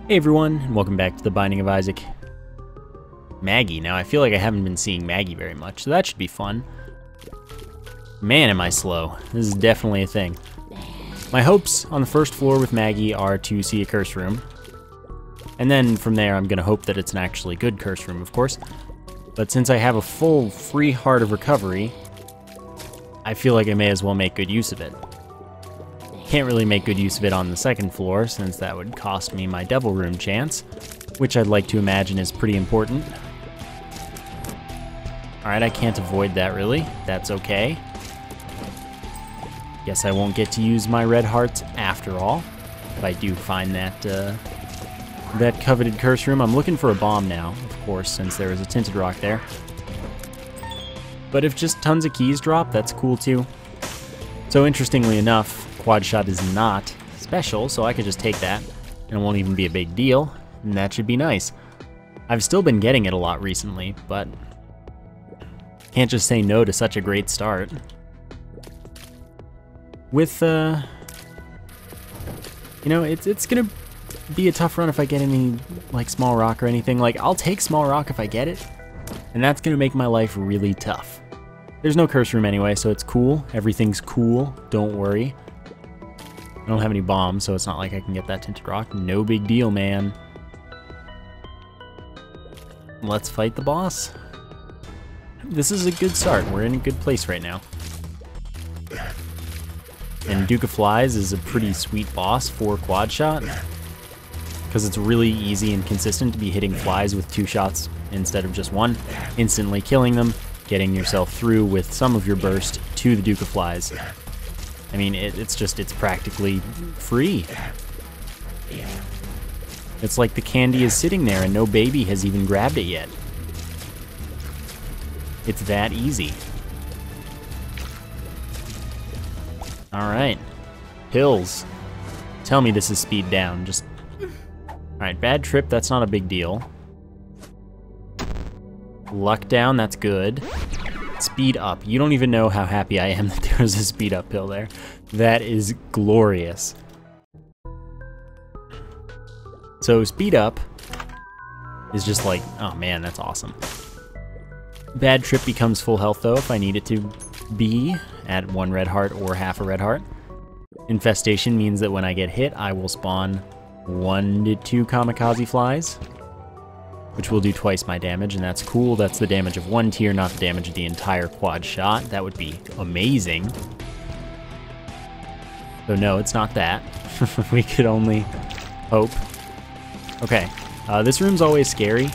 Hey everyone, and welcome back to The Binding of Isaac. Maggie. Now I feel like I haven't been seeing Maggie very much, so that should be fun. Man, am I slow. This is definitely a thing. My hopes on the first floor with Maggie are to see a curse room. And then from there I'm going to hope that it's an actually good curse room, of course. But since I have a full free heart of recovery, I feel like I may as well make good use of it. Can't really make good use of it on the second floor, since that would cost me my devil room chance, which I'd like to imagine is pretty important. Alright, I can't avoid that really. That's okay. Guess I won't get to use my red hearts after all, if I do find that, that coveted curse room. I'm looking for a bomb now, of course, since there is a tinted rock there. But if just tons of keys drop, that's cool too. So interestingly enough, quad shot is not special, so I could just take that, and it won't even be a big deal, and that should be nice. I've still been getting it a lot recently, but can't just say no to such a great start. With, you know, it's gonna be a tough run if I get any, like, small rock or anything. Like, I'll take small rock if I get it, and that's gonna make my life really tough. There's no curse room anyway, so it's cool. Everything's cool, don't worry. I don't have any bombs, so it's not like I can get that tinted rock. No big deal, man. Let's fight the boss. This is a good start. We're in a good place right now. And Duke of Flies is a pretty sweet boss for quad shot, because it's really easy and consistent to be hitting flies with 2 shots instead of just 1, instantly killing them, getting yourself through with some of your burst to the Duke of Flies. I mean, it's practically free. It's like the candy is sitting there and no baby has even grabbed it yet. It's that easy. Alright. Pills. Tell me this is speed down. Just. Alright, bad trip, that's not a big deal. Luck down, that's good. Speed up. You don't even know how happy I am that there was a speed up pill there. That is glorious. So speed up is just like, oh man, that's awesome. Bad trip becomes full health though if I need it to be at 1 red heart or half a red heart. Infestation means that when I get hit, I will spawn 1 to 2 kamikaze flies, which will do twice my damage, and that's cool. That's the damage of 1 tier, not the damage of the entire quad shot. That would be amazing. So no, it's not that. We could only hope. Okay, this room's always scary,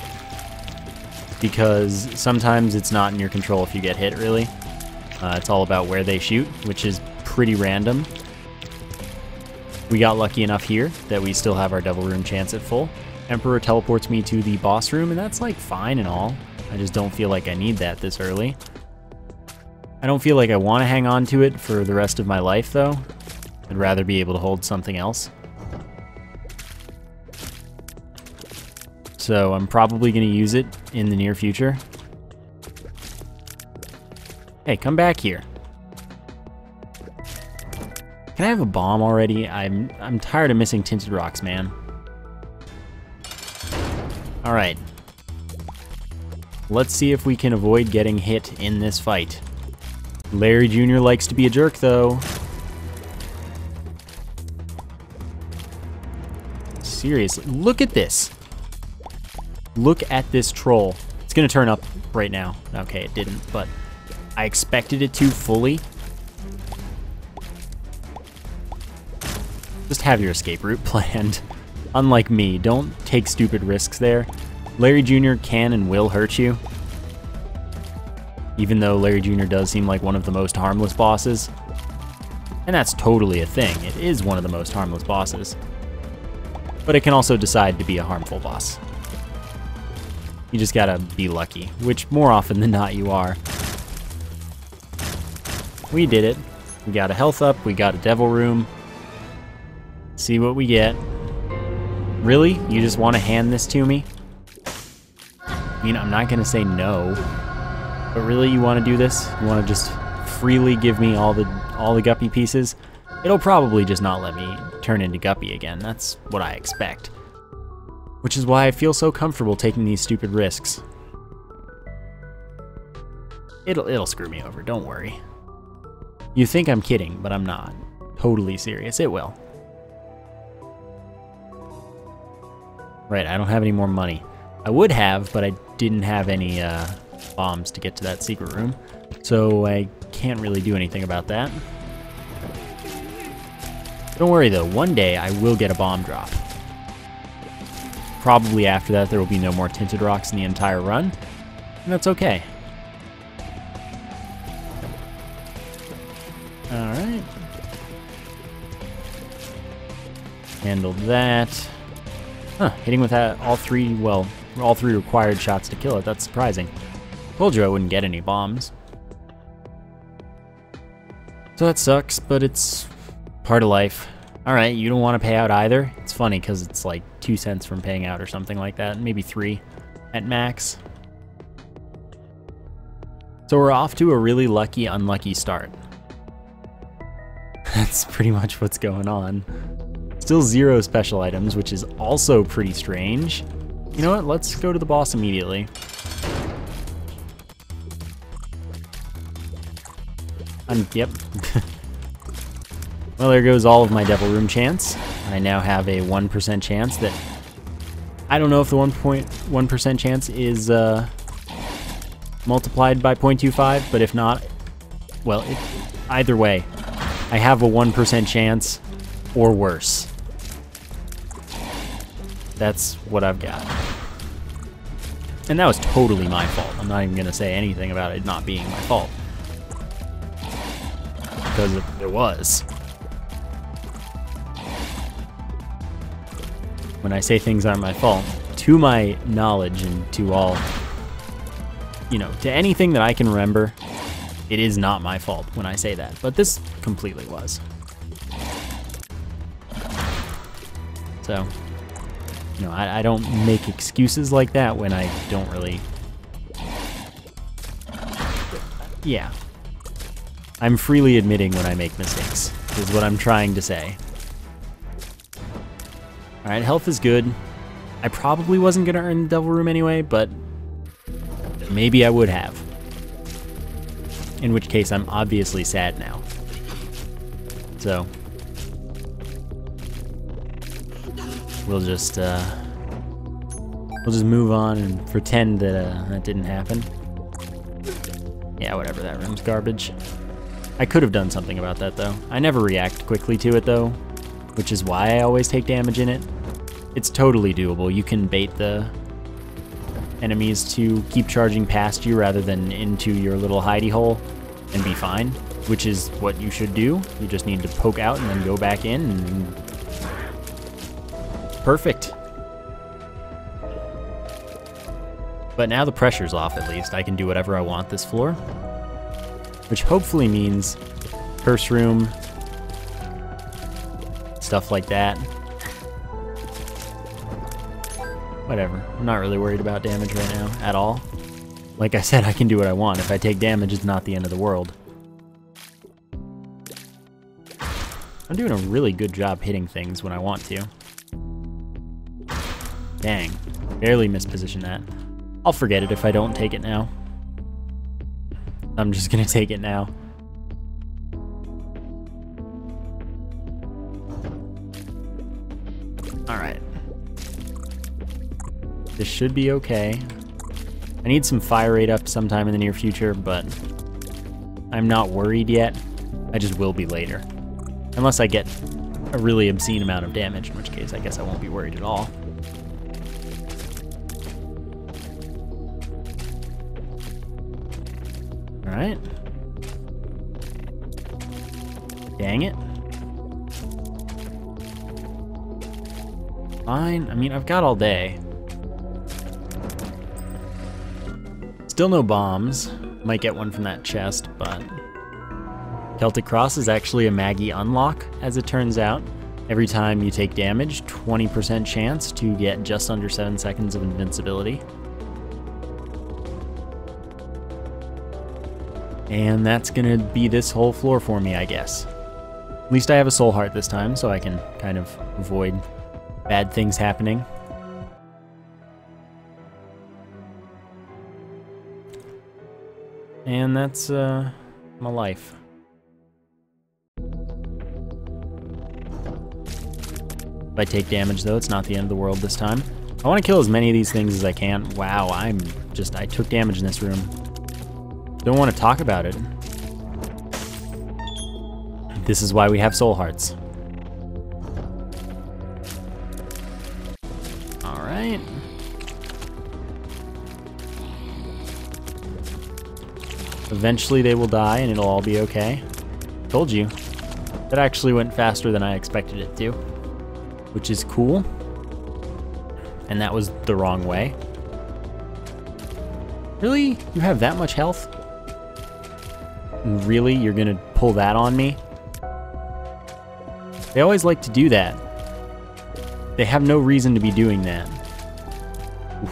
because sometimes it's not in your control if you get hit, really. It's all about where they shoot, which is pretty random. We got lucky enough here that we still have our devil room chance at full. Emperor teleports me to the boss room, and that's like fine and all. I just don't feel like I need that this early. I don't feel like I want to hang on to it for the rest of my life though. I'd rather be able to hold something else. So I'm probably going to use it in the near future. Hey, come back here. Can I have a bomb already? I'm tired of missing tinted rocks, man. Alright. Let's see if we can avoid getting hit in this fight. Larry Jr. likes to be a jerk, though. Seriously, look at this. Look at this troll. It's gonna turn up right now. Okay, it didn't, but I expected it to fully. Just have your escape route planned. Unlike me, don't take stupid risks there. Larry Jr. can and will hurt you. Even though Larry Jr. does seem like one of the most harmless bosses. And that's totally a thing. It is one of the most harmless bosses. But it can also decide to be a harmful boss. You just gotta be lucky, which more often than not you are. We did it. We got a health up, we got a devil room. See what we get. Really? You just want to hand this to me? I mean, I'm not going to say no. But really, you want to do this? You want to just freely give me all the guppy pieces? It'll probably just not let me turn into Guppy again. That's what I expect. Which is why I feel so comfortable taking these stupid risks. It'll screw me over, don't worry. You think I'm kidding, but I'm not. Totally serious, it will. Right, I don't have any more money. I would have, but I didn't have any bombs to get to that secret room. So I can't really do anything about that. Don't worry though, one day I will get a bomb drop. Probably after that there will be no more tinted rocks in the entire run, and that's okay. Alright. Handle that. Huh, hitting with that all three required shots to kill it, that's surprising. Told you I wouldn't get any bombs. So that sucks, but it's part of life. Alright, you don't want to pay out either. It's funny because it's like 2 cents from paying out or something like that, maybe 3 at max. So we're off to a really lucky, unlucky start. That's pretty much what's going on. Still 0 special items, which is also pretty strange. You know what, let's go to the boss immediately. Yep. Well, there goes all of my Devil Room chance. I now have a 1% chance that... I don't know if the 1.1% chance is multiplied by 0.25, but if not, well, either way, I have a 1% chance or worse. That's what I've got. And that was totally my fault. I'm not even going to say anything about it not being my fault. Because it was. When I say things aren't my fault, to my knowledge and to all, you know, to anything that I can remember, it is not my fault when I say that. But this completely was. So, you know, I don't make excuses like that when I don't really... Yeah. I'm freely admitting when I make mistakes, is what I'm trying to say. Alright, health is good. I probably wasn't going to earn the Devil Room anyway, but maybe I would have. In which case, I'm obviously sad now. So, we'll just move on and pretend that that didn't happen. Yeah, whatever, that room's garbage. I could have done something about that, though. I never react quickly to it, though, which is why I always take damage in it. It's totally doable. You can bait the enemies to keep charging past you rather than into your little hidey hole and be fine, which is what you should do. You just need to poke out and then go back in, and perfect. But now the pressure's off, at least. I can do whatever I want this floor, which hopefully means curse room, stuff like that. Whatever. I'm not really worried about damage right now, at all. Like I said, I can do what I want. If I take damage, it's not the end of the world. I'm doing a really good job hitting things when I want to. Dang. Barely mispositioned that. I'll forget it if I don't take it now. I'm just gonna take it now. Alright. This should be okay. I need some fire rate up sometime in the near future, but I'm not worried yet. I just will be later. Unless I get a really obscene amount of damage, in which case I guess I won't be worried at all. Alright. Dang it. Fine. I mean, I've got all day. Still no bombs. Might get one from that chest, but... Celtic Cross is actually a Maggie unlock, as it turns out. Every time you take damage, 20% chance to get just under 7 seconds of invincibility. And that's gonna be this whole floor for me, I guess. At least I have a soul heart this time, so I can kind of avoid bad things happening. And that's my life. If I take damage though, it's not the end of the world this time. I want to kill as many of these things as I can. Wow, I took damage in this room. Don't want to talk about it. This is why we have soul hearts. Alright. Eventually they will die and it'll all be okay. Told you. That actually went faster than I expected it to, which is cool. And that was the wrong way. Really? You have that much health? Really? You're gonna pull that on me? They always like to do that. They have no reason to be doing that.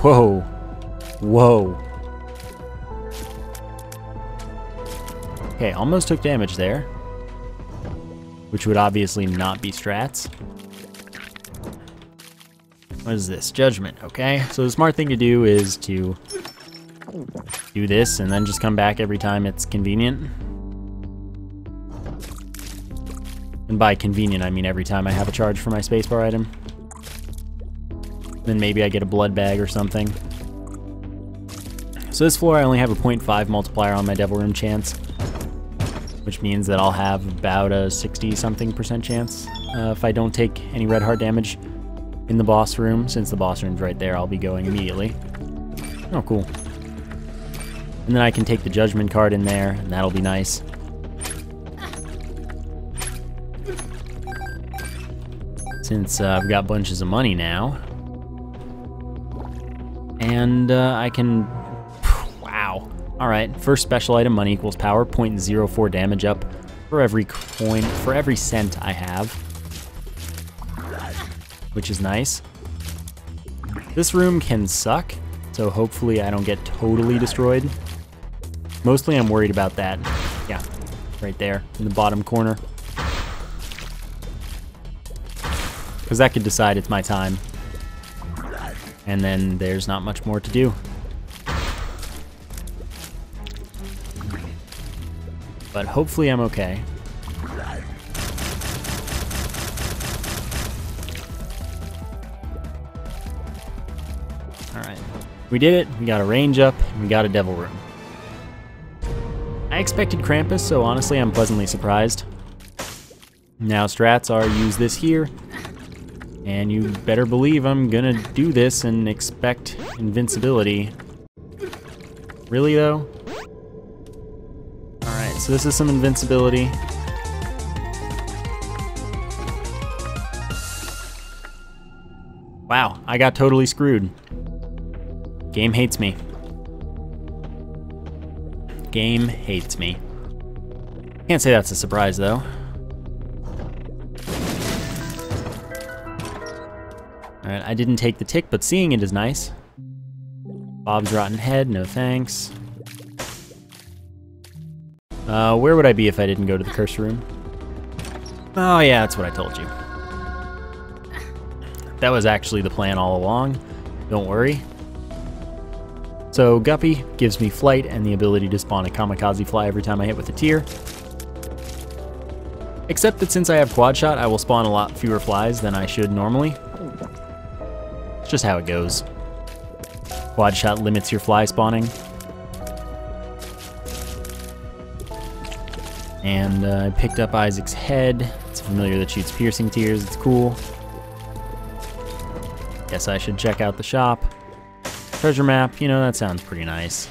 Whoa. Whoa. Okay, almost took damage there. Which would obviously not be strats. What is this? Judgment, okay. So the smart thing to do is to do this and then just come back every time it's convenient. And by convenient, I mean every time I have a charge for my spacebar item. Then maybe I get a blood bag or something. So this floor I only have a 0.5 multiplier on my Devil Room chance, which means that I'll have about a 60-something% chance if I don't take any red heart damage in the boss room. Since the boss room's right there, I'll be going immediately. Oh, cool. And then I can take the judgment card in there, and that'll be nice. Since I've got bunches of money now. And I can... Wow. Alright, first special item, money equals power, 0.04 damage up for every coin, for every cent I have. Which is nice. This room can suck, so hopefully I don't get totally destroyed. Mostly I'm worried about that. Yeah, right there in the bottom corner. Because that could decide it's my time. And then there's not much more to do. But hopefully I'm okay. Alright. We did it. We got a range up, and we got a Devil Room. I expected Krampus, so honestly I'm pleasantly surprised. Now strats are use this here. And you better believe I'm gonna do this and expect invincibility. Really though? Alright, so this is some invincibility. Wow, I got totally screwed. Game hates me. Game hates me. Can't say that's a surprise though. Alright, I didn't take the tick, but seeing it is nice. Bob's Rotten Head, no thanks. Where would I be if I didn't go to the curse room? Oh yeah, that's what I told you. That was actually the plan all along. Don't worry. So Guppy gives me flight and the ability to spawn a kamikaze fly every time I hit with a tier. Except that since I have quad shot, I will spawn a lot fewer flies than I should normally. It's just how it goes. Quad shot limits your fly spawning. And I picked up Isaac's head. It's a familiar that shoots piercing tears. It's cool. Guess I should check out the shop. Treasure map, you know, that sounds pretty nice.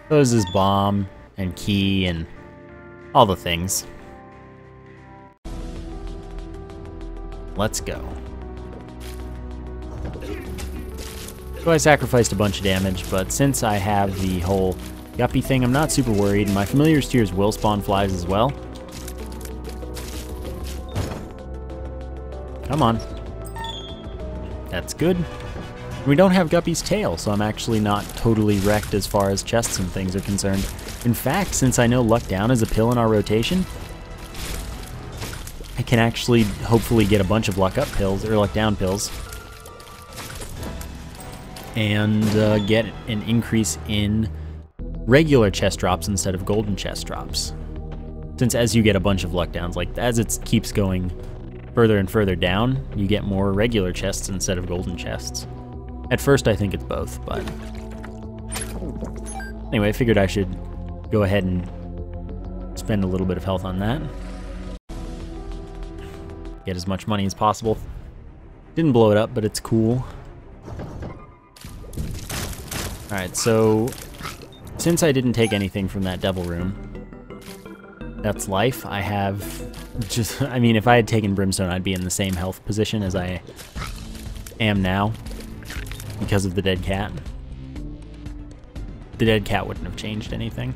Those is bomb and key and all the things. Let's go. So I sacrificed a bunch of damage, but since I have the whole guppy thing, I'm not super worried. My familiar's tears will spawn flies as well. Come on. That's good. We don't have Guppy's tail, so I'm actually not totally wrecked as far as chests and things are concerned. In fact, since I know Luck Down is a pill in our rotation, I can actually hopefully get a bunch of Luck Up pills, or Luck Down pills, and get an increase in regular chest drops instead of golden chest drops. Since as you get a bunch of luck downs, like as it keeps going further and further down, you get more regular chests instead of golden chests. At first I think it's both, but anyway, I figured I should go ahead and spend a little bit of health on that. Get as much money as possible. Didn't blow it up, but it's cool. Alright, so since I didn't take anything from that devil room, that's life. I have just, I mean, if I had taken brimstone, I'd be in the same health position as I am now because of the dead cat. The dead cat wouldn't have changed anything.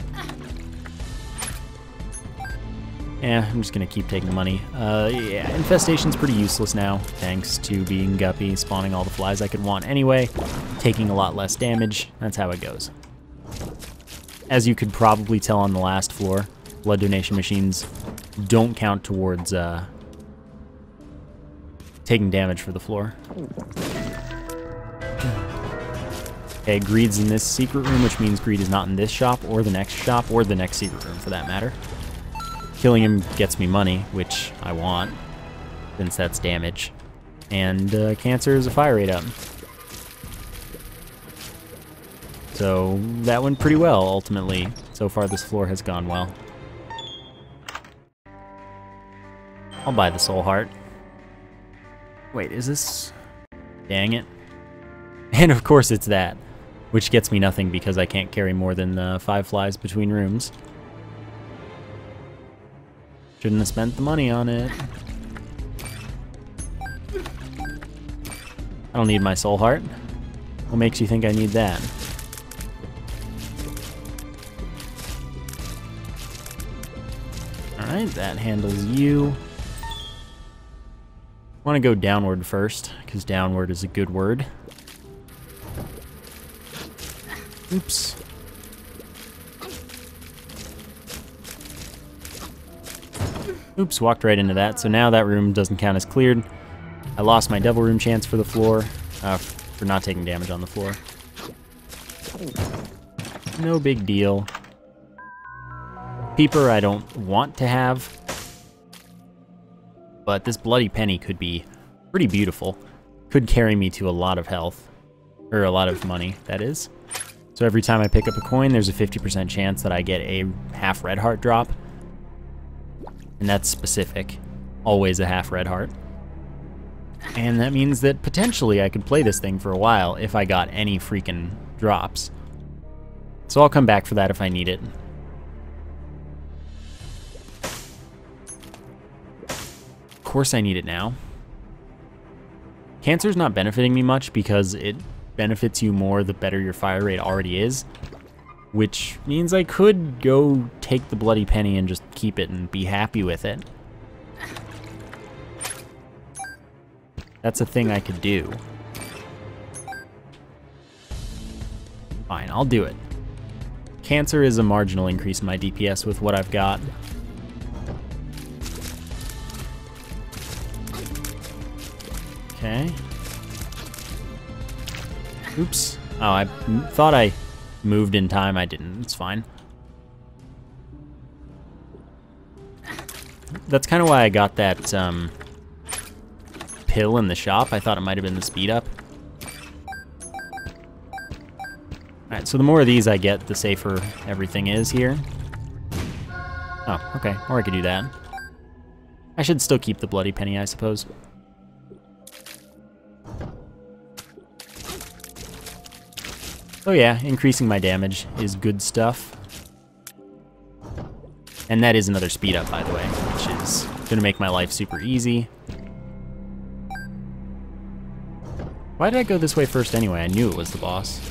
Yeah, I'm just gonna keep taking money. Yeah, infestation's pretty useless now, thanks to being guppy, spawning all the flies I could want anyway, taking a lot less damage. That's how it goes. As you could probably tell on the last floor, blood donation machines don't count towards taking damage for the floor. Okay, greed's in this secret room, which means greed is not in this shop, or the next shop, or the next secret room for that matter. Killing him gets me money, which I want, since that's damage. And cancer is a fire rate up. So that went pretty well, ultimately. So far this floor has gone well. I'll buy the soul heart. Wait, is this... Dang it. And of course it's that, which gets me nothing because I can't carry more than 5 flies between rooms. Shouldn't have spent the money on it. I don't need my soul heart. What makes you think I need that? Alright, that handles you. I want to go downward first, because downward is a good word. Oops. Oops, walked right into that, so now that room doesn't count as cleared. I lost my devil room chance for the floor, for not taking damage on the floor. No big deal. Peeper I don't want to have, but this bloody penny could be pretty beautiful. Could carry me to a lot of health, or a lot of money, that is. So every time I pick up a coin, there's a 50% chance that I get a half red heart drop. And that's specific. Always a half red heart. And that means that potentially I could play this thing for a while if I got any freaking drops. So I'll come back for that if I need it. Of course I need it now. Cancer's not benefiting me much because it benefits you more the better your fire rate already is. Which means I could go take the bloody penny and just keep it and be happy with it. That's a thing I could do. Fine, I'll do it. Cancer is a marginal increase in my DPS with what I've got. Okay. Oops. Oh, I thought I moved in time. I didn't. It's fine. That's kind of why I got that pill in the shop. I thought it might have been the speed up. Alright, so the more of these I get, the safer everything is here. Oh, okay. Or I could do that. I should still keep the bloody penny, I suppose. Oh yeah, increasing my damage is good stuff. And that is another speed up, by the way, which is going to make my life super easy. Why did I go this way first anyway? I knew it was the boss.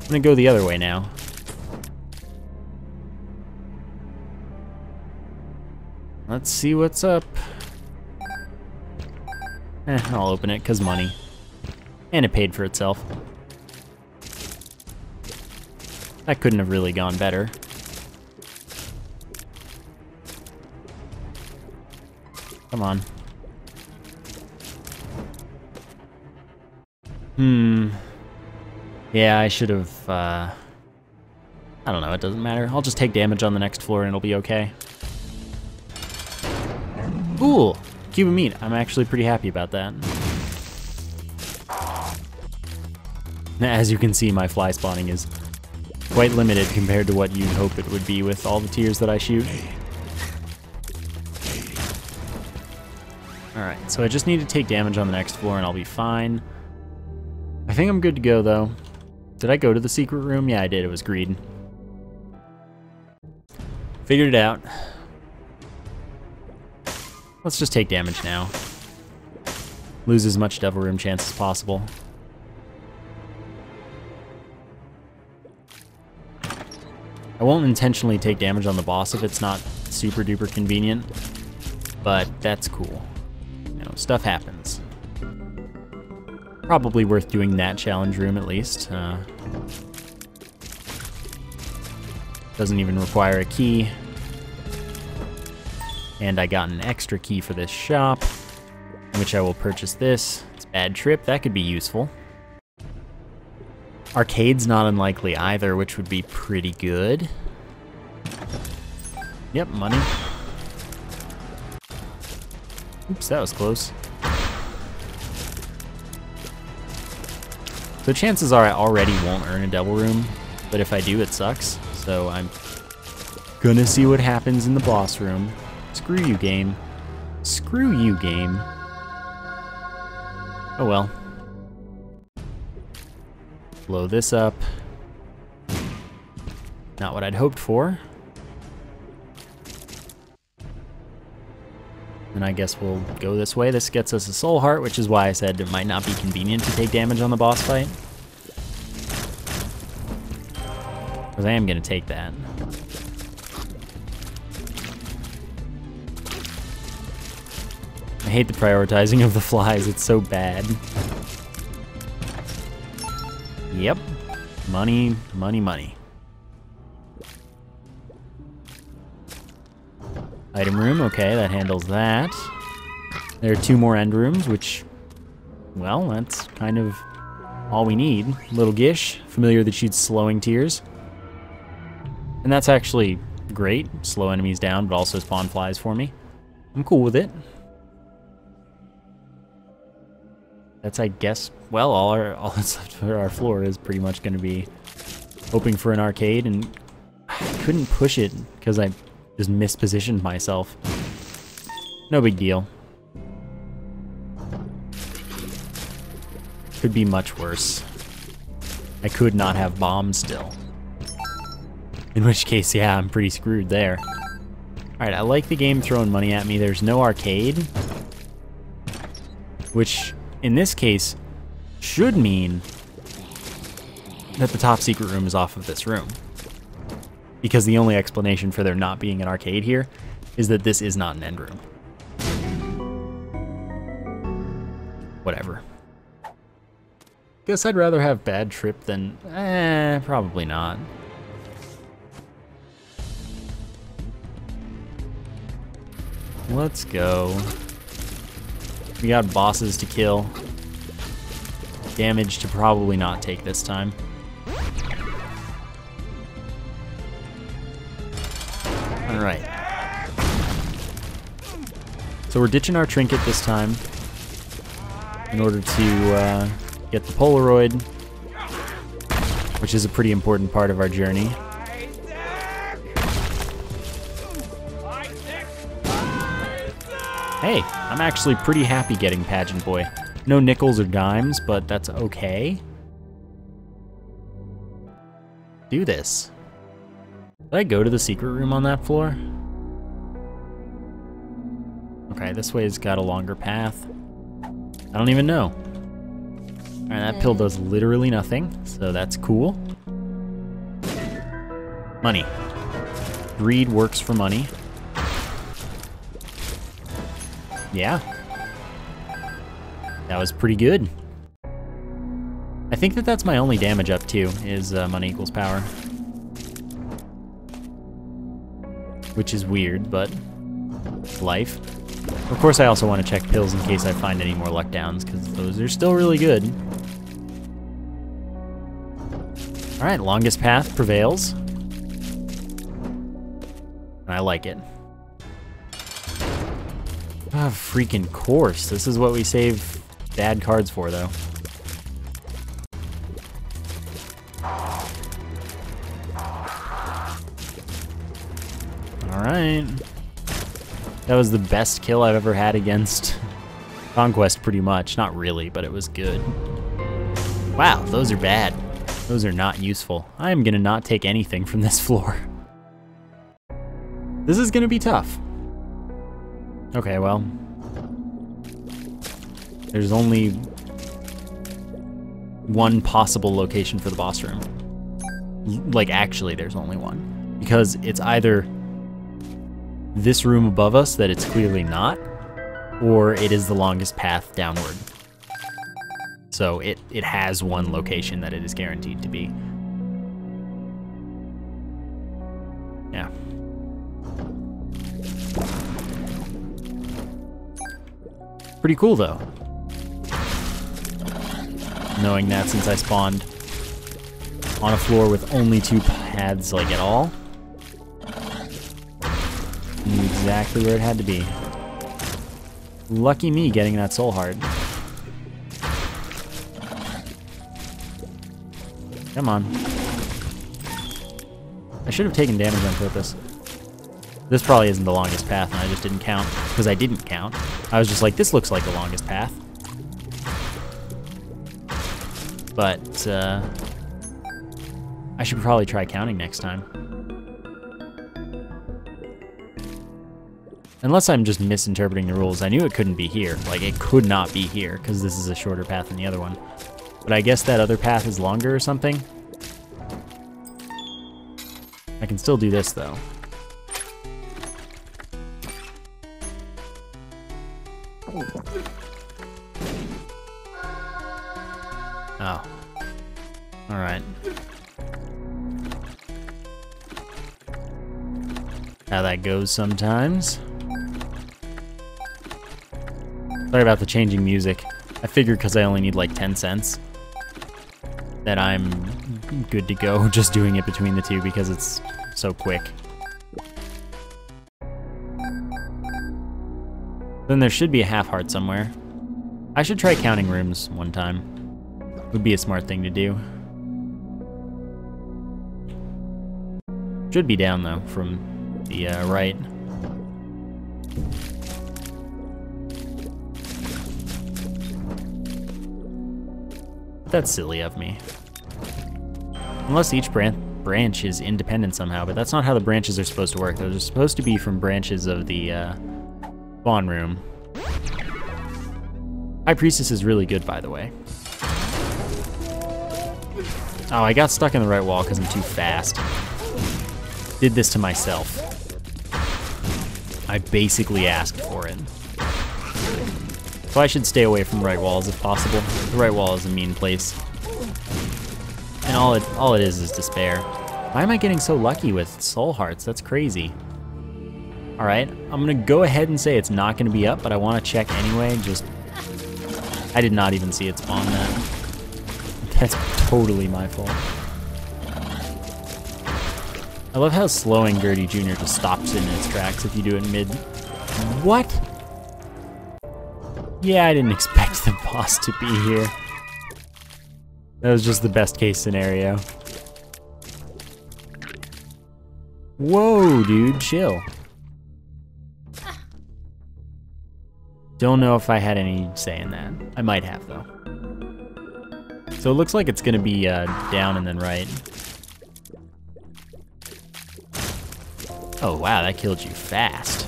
I'm going to go the other way now. Let's see what's up. I'll open it, 'cause money. And it paid for itself. That couldn't have really gone better. Come on. Yeah, I should have, I don't know, it doesn't matter. I'll just take damage on the next floor and it'll be okay. Cool! Cube of meat. I'm actually pretty happy about that. As you can see, my fly spawning is quite limited compared to what you'd hope it would be with all the tiers that I shoot. Alright, so I just need to take damage on the next floor and I'll be fine. I think I'm good to go, though. Did I go to the secret room? Yeah, I did. It was greed. Figured it out. Let's just take damage now. Lose as much Devil Room chance as possible. I won't intentionally take damage on the boss if it's not super duper convenient, but that's cool. You know, stuff happens. Probably worth doing that challenge room at least. Doesn't even require a key. And I got an extra key for this shop, in which I will purchase this. It's Bad Trip, that could be useful. Arcade's not unlikely either, which would be pretty good. Yep, money. Oops, that was close. So chances are I already won't earn a Devil Room, but if I do, it sucks. So I'm gonna see what happens in the boss room. Screw you, game. Screw you, game. Oh well. Blow this up. Not what I'd hoped for. And I guess we'll go this way. This gets us a soul heart, which is why I said it might not be convenient to take damage on the boss fight. Because I am going to take that. I hate the prioritizing of the flies. It's so bad. Yep. Money, money, money. Item room, okay, that handles that. There are 2 more end rooms, which, well, that's kind of all we need. Little Gish, familiar that shoots slowing tiers. And that's actually great. Slow enemies down, but also spawn flies for me. I'm cool with it. That's, I guess, well, all that's left for our floor is pretty much going to be hoping for an arcade, and I couldn't push it because I just mispositioned myself. No big deal. Could be much worse. I could not have bombs still. In which case, yeah, I'm pretty screwed there. Alright, I like the game throwing money at me. There's no arcade. Which, in this case, should mean that the top secret room is off of this room. Because the only explanation for there not being an arcade here is that this is not an end room. Whatever. Guess I'd rather have Bad Trip than... probably not. Let's go. We got bosses to kill. Damage to probably not take this time. Alright. So we're ditching our trinket this time in order to get the Polaroid, which is a pretty important part of our journey. Hey, I'm actually pretty happy getting Pageant Boy. No nickels or dimes, but that's okay. Do this. Did I go to the secret room on that floor? Okay, this way's got a longer path. I don't even know. Alright, that pill does literally nothing, so that's cool. Money. Greed works for money. Yeah. That was pretty good. I think that that's my only damage up too, is money equals power. Which is weird, but life. Of course, I also want to check pills in case I find any more luck downs, because those are still really good. All right, longest path prevails. I like it. Ah, freaking course. This is what we save bad cards for, though. Alright. That was the best kill I've ever had against Conquest, pretty much. Not really, but it was good. Wow, those are bad. Those are not useful. I am gonna not take anything from this floor. This is gonna be tough. Okay, well. There's only one possible location for the boss room. Like, actually, there's only one. Because it's either this room above us that it's clearly not, or it is the longest path downward. So it has one location that it is guaranteed to be. Yeah. Pretty cool, though. Knowing that since I spawned on a floor with only 2 paths, like, at all. Knew exactly where it had to be. Lucky me getting that soul heart. Come on. I should have taken damage on purpose. This probably isn't the longest path, and I just didn't count. Because I didn't count. I was just like, this looks like the longest path. But, I should probably try counting next time. Unless I'm just misinterpreting the rules. I knew it couldn't be here. Like, it could not be here, because this is a shorter path than the other one. But I guess that other path is longer or something. I can still do this, though. Oh. Alright. How that goes sometimes. Sorry about the changing music. I figured because I only need like 10 cents that I'm good to go just doing it between the two because it's so quick. Then there should be a half heart somewhere. I should try counting rooms one time. Would be a smart thing to do. Should be down though from the right. That's silly of me. Unless each branch is independent somehow, but that's not how the branches are supposed to work. Those are supposed to be from branches of the spawn room. High Priestess is really good, by the way. Oh, I got stuck in the right wall because I'm too fast. Did this to myself. I basically asked for it. So I should stay away from right walls if possible. The right wall is a mean place. And all it is despair. Why am I getting so lucky with soul hearts? That's crazy. Alright, I'm gonna go ahead and say it's not gonna be up, but I wanna check anyway, just... I did not even see it spawn that. That's totally my fault. I love how slowing Gertie Jr. just stops it in its tracks if you do it mid. What? Yeah, I didn't expect the boss to be here. That was just the best case scenario. Whoa, dude, chill. Don't know if I had any say in that. I might have, though. So it looks like it's gonna be down and then right. Oh wow, that killed you fast.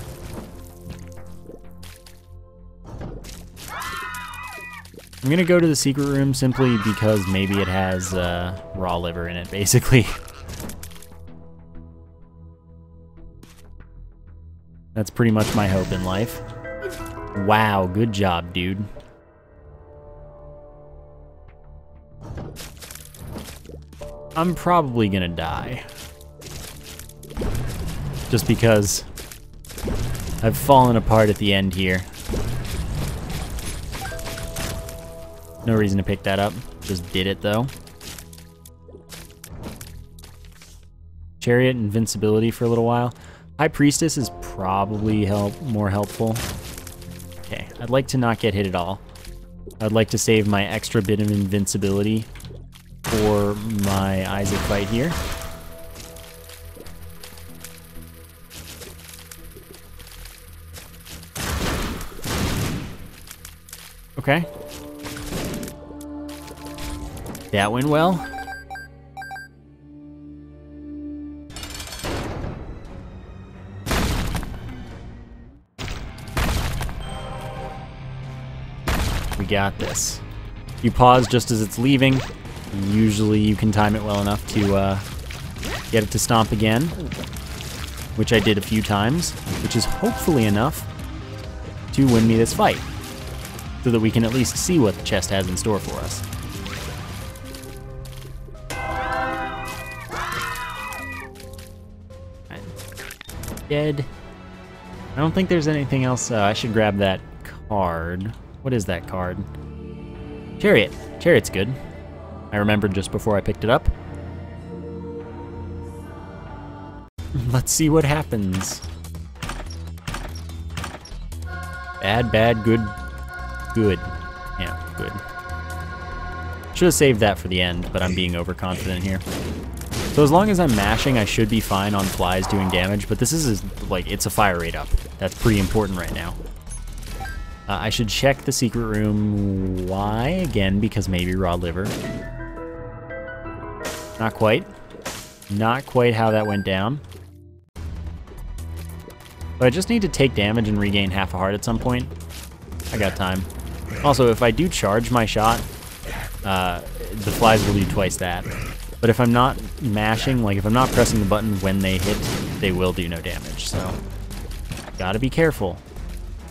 I'm gonna go to the secret room simply because maybe it has raw liver in it, basically. That's pretty much my hope in life. Wow, good job, dude. I'm probably gonna die. Just because I've fallen apart at the end here. No reason to pick that up. Just did it, though. Chariot invincibility for a little while. High Priestess is probably more helpful. Okay, I'd like to not get hit at all. I'd like to save my extra bit of invincibility for my Isaac fight here. Okay. That went well. We got this. You pause just as it's leaving. Usually you can time it well enough to get it to stomp again, which I did a few times, which is hopefully enough to win me this fight, so that we can at least see what the chest has in store for us. Dead. I don't think there's anything else. I should grab that card. What is that card? Chariot. Chariot's good. I remembered just before I picked it up. Let's see what happens. Bad, bad, good, good. Yeah, good. Should have saved that for the end, but I'm being overconfident here. So as long as I'm mashing, I should be fine on flies doing damage, but this is like, it's a fire rate up. That's pretty important right now. I should check the secret room. Why? Again, because maybe raw liver. Not quite. Not quite how that went down. But I just need to take damage and regain half a heart at some point. I got time. Also, if I do charge my shot, the flies will do twice that. But if I'm not mashing, like if I'm not pressing the button when they hit, they will do no damage, so gotta be careful.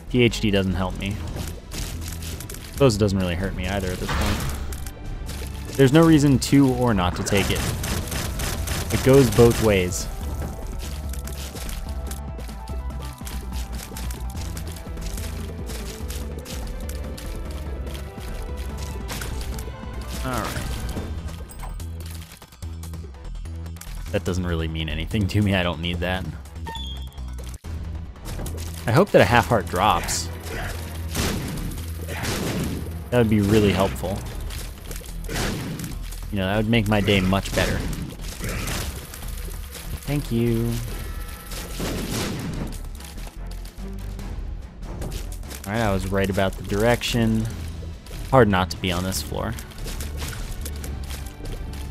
PhD doesn't help me. Suppose it doesn't really hurt me either at this point. There's no reason to or not to take it. It goes both ways. Alright. That doesn't really mean anything to me. I don't need that. I hope that a half heart drops. That would be really helpful. You know, that would make my day much better. Thank you. Alright, I was right about the direction. Hard not to be on this floor.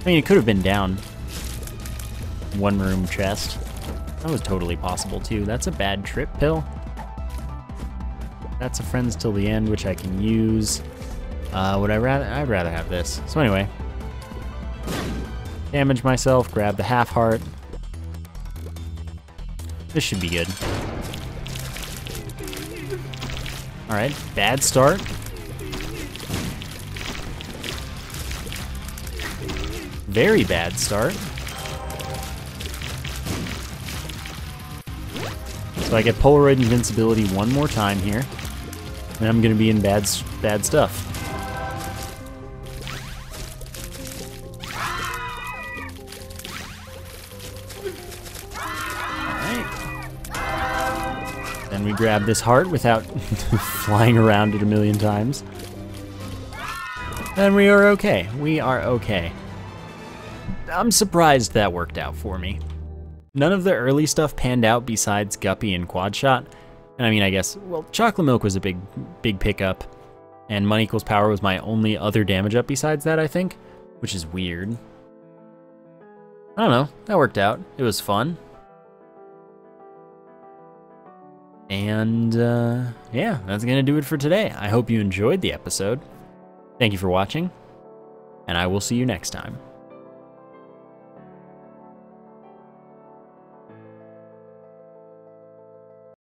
I mean, it could have been down. One room chest. That was totally possible too. That's a bad trip pill. That's a friends till the end, which I can use. I'd rather have this. So anyway. Damage myself, grab the half heart. This should be good. Alright, bad start. Very bad start. So I get Polaroid invincibility one more time here, and I'm gonna be in bad stuff. Alright. Then we grab this heart without flying around it a million times. And we are okay. We are okay. I'm surprised that worked out for me. None of the early stuff panned out besides Guppy and Quad Shot. And I mean, I guess, well, Chocolate Milk was a big pickup. And Money Equals Power was my only other damage up besides that, I think. Which is weird. I don't know, that worked out. It was fun. And, yeah, that's gonna do it for today. I hope you enjoyed the episode. Thank you for watching, and I will see you next time.